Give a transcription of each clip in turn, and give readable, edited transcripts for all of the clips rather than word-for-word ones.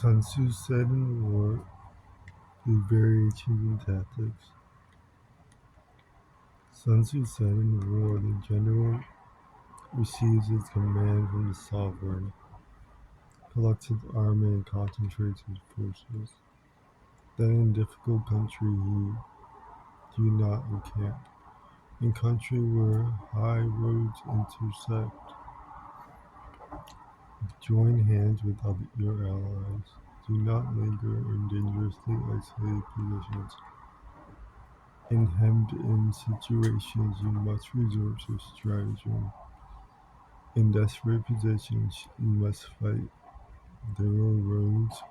Sun Tzu said in war, through variations in tactics. Sun Tzu said in war, the general receives his command from the sovereign, collects his army, and concentrates his forces. Then in difficult country he do not encamp. In country where high roads intersect, join hands with your allies. Do not linger in dangerously isolated positions. In hemmed-in situations, you must resort to stratagem. In desperate positions, you must fight. There are roads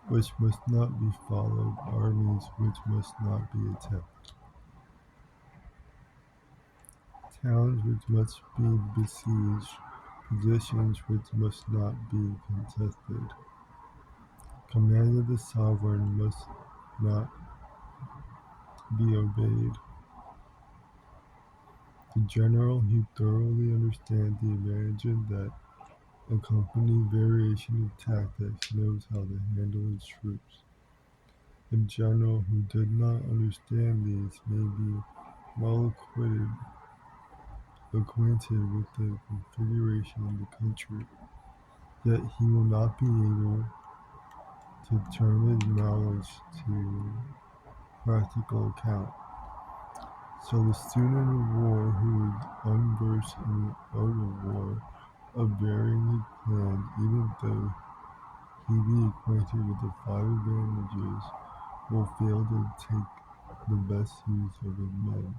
which must not be followed, armies which must not be attacked, towns which must be besieged, positions which must not be contested. Commands of the sovereign must not be obeyed. The general who thoroughly understands the advantages that accompany variation of tactics knows how to handle his troops. A general who did not understand these may be well acquainted with the configuration of the country, yet he will not be able to turn his knowledge to practical account. So the student of war who is unversed in the art of war, of varying his plans, even though he be acquainted with the five advantages, will fail to take the best use of his men.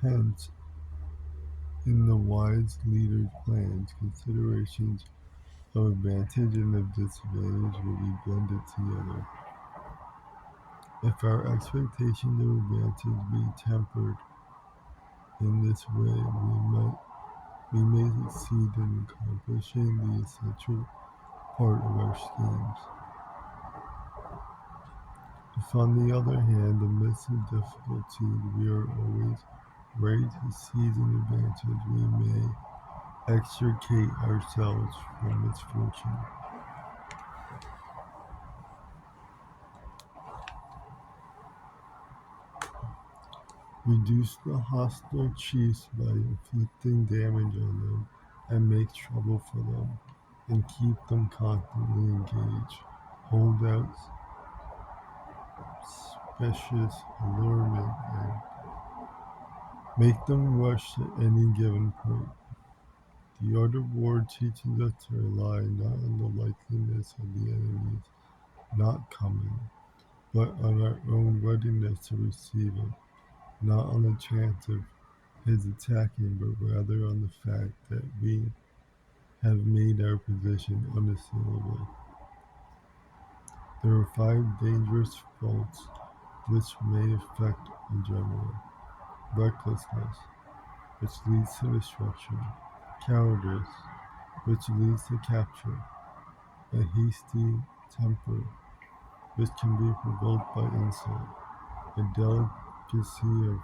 Hence, in the wise leader's plans, considerations of advantage and of disadvantage will be blended together. If our expectations of advantage be tempered in this way, we may succeed in accomplishing the essential part of our schemes. If, on the other hand, amidst the difficulties we are always ready to seize an advantage, we may extricate ourselves from misfortune. Reduce the hostile chiefs by inflicting damage on them, and make trouble for them, and keep them constantly engaged. Hold out specious allurement, and make them rush at any given point. The art of war teaches us to rely not on the likeliness of the enemy's not coming, but on our own readiness to receive it, not on the chance of his attacking, but rather on the fact that we have made our position unassailable. There are five dangerous faults which may affect a general: recklessness, which leads to destruction; cowardice, which leads to capture; a hasty temper, which can be provoked by insult; a delicacy of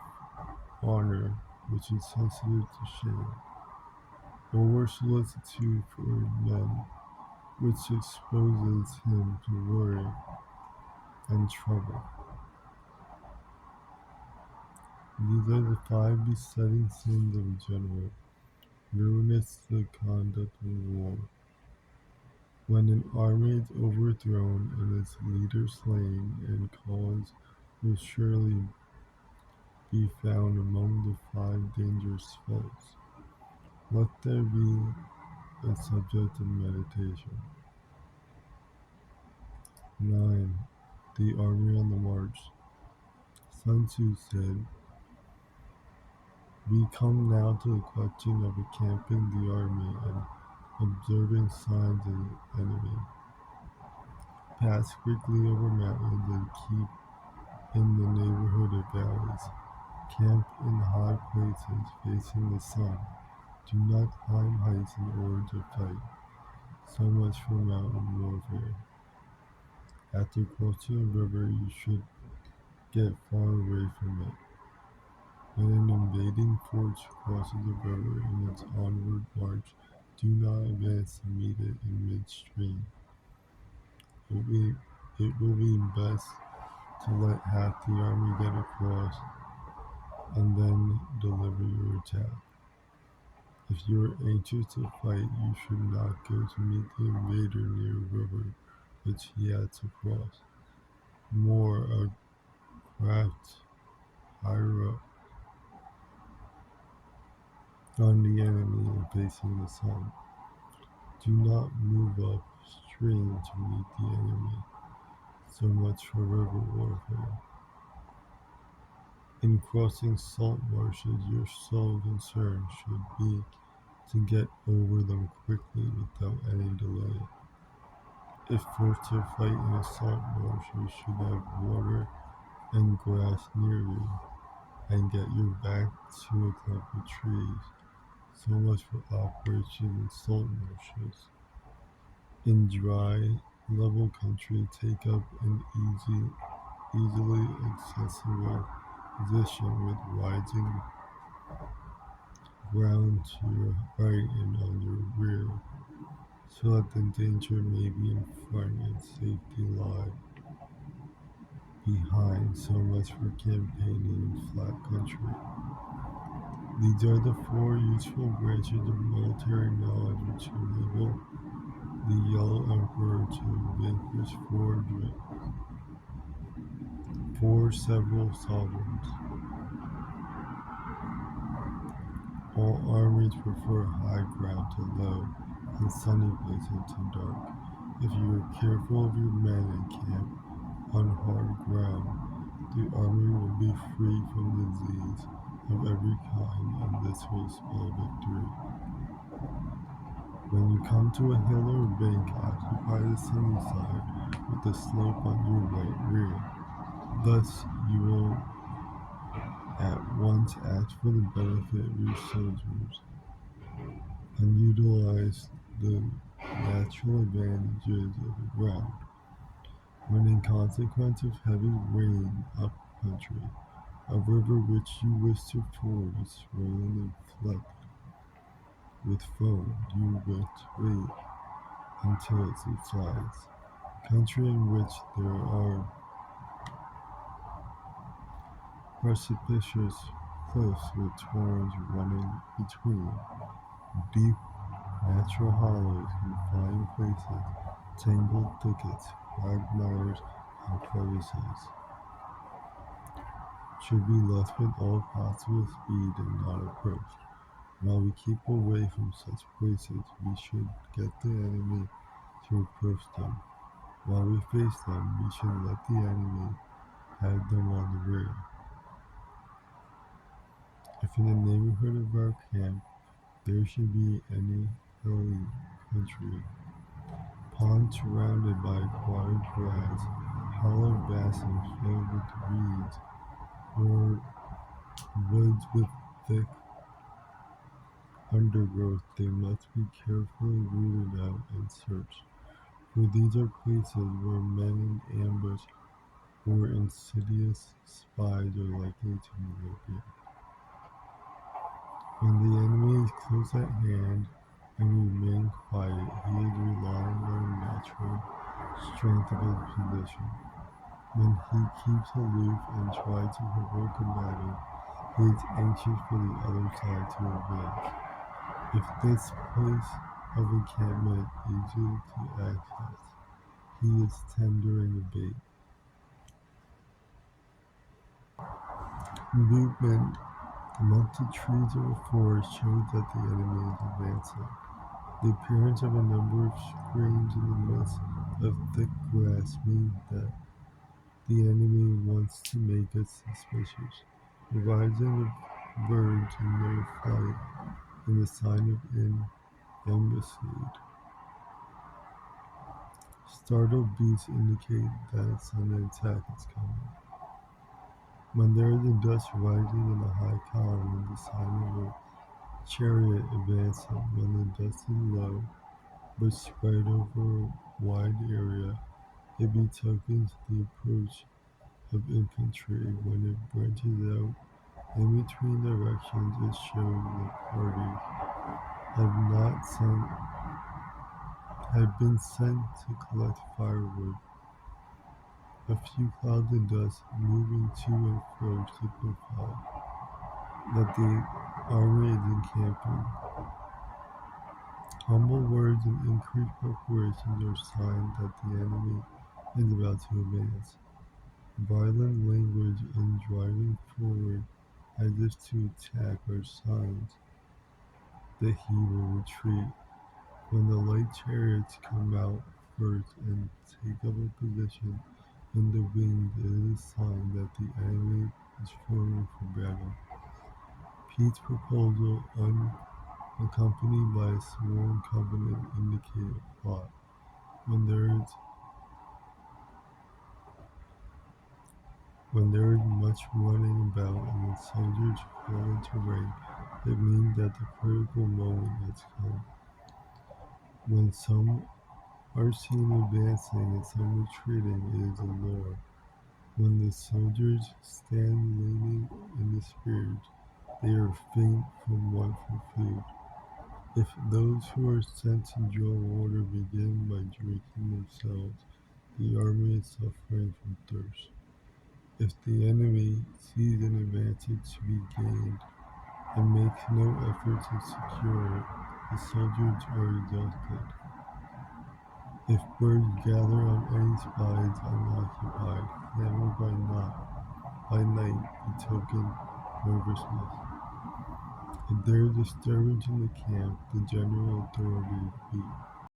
honor, which is sensitive to shame; over solicitude for men, which exposes him to worry and trouble. These are the five besetting sins of a general, ruinous to the conduct of war. When an army is overthrown and its leader slain, and cause will surely be found among the five dangerous faults, let there be a subject of meditation. 9. The army on the march. Sun Tzu said, we come now to the question of encamping the army and observing signs of the enemy. Pass quickly over mountains and keep in the neighborhood of valleys. Camp in high places facing the sun. Do not climb heights in order to fight. So much for mountain warfare. After crossing a river, you should get far away from it. When an invading force crosses a river in its onward march, do not advance to meet it in midstream. It will be best to let half the army get across and then deliver your attack. If you are anxious to fight, you should not go to meet the invader near a river which he had to cross. More a craft higher up on the enemy and facing the sun. Do not move upstream to meet the enemy. So much for river warfare. In crossing salt marshes, your sole concern should be to get over them quickly without any delay. If forced to fight in a salt marsh, you should have water and grass near you, and get your back to a clump of trees. So much for operation in salt marshes. In dry, level country, take up an easily accessible position with rising ground to your right and on your rear, so that the danger may be in front and safety lie behind. So much for campaigning in flat country. These are the four useful branches of military knowledge which enable the Yellow Emperor to vanquish four several sovereigns. All armies prefer high ground to low, and sunny places to dark. If you are careful of your men and camp on hard ground, the army will be free from disease of every kind, and this will spell victory. When you come to a hill or bank, occupy the sunny side with the slope on your right rear. Thus you will at once act for the benefit of your soldiers and utilize the natural advantages of the ground. When in consequence of heavy rain up country, a river which you wish to ford is swollen and flooded with foam, you must wait until it subsides. Country in which there are precipitous cliffs with torrents running between, deep natural hollows, confined places, tangled thickets, quagmires, and crevices, should be left with all possible speed and not approached. While we keep away from such places, we should get the enemy to approach them. While we face them, we should let the enemy have them on the rear. If in the neighborhood of our camp there should be any hilly country, ponds surrounded by aquatic grass, hollow basins filled with reeds, or woods with thick undergrowth, they must be carefully rooted out and searched, for these are places where men in ambush or insidious spies are likely to lurk. When the enemy is close at hand and we remain quiet, he is relying on the natural strength of his position. When he keeps aloof and tries to provoke a battle, he is anxious for the other side to advance. If this place of encampment is easy to access, he is tendering a bait. Movement amongst the trees of a forest shows that the enemy is advancing. The appearance of a number of screens in the midst of thick grass means that the enemy wants to make us suspicious. The rising of birds in their flight is a sign of an ambuscade. Startled beasts indicate that a sudden attack is coming. When there is a dust rising in a high column, it is a sign of a chariot advancing. When the dust is low but spread over a wide area, it betokens the approach of infantry. When it branches out in between directions, it shows the party have not sent have been sent to collect firewood. A few clouds of dust moving to and fro signify that the army is encamping. Humble words and increased preparations are signs that the enemy is about to advance. Violent language and driving forward as if to attack are signs that he will retreat. When the light chariots come out first and take up a position in the wings, it is a sign that the enemy is forming for battle. Pete's proposal, unaccompanied by a sworn covenant, indicate a plot. When there is much running about and the soldiers fall into rank, it means that the critical moment has come. When some are seen advancing and some retreating, it is a lure. When the soldiers stand leaning in the spears, they are faint from want for food. If those who are sent to draw water begin by drinking themselves, the army is suffering from thirst. If the enemy sees an advantage to be gained and makes no effort to secure it, the soldiers are exhausted. If birds gather on any spot unoccupied, clamor by night betoken nervousness. If there is disturbance in the camp, the general authority is weak.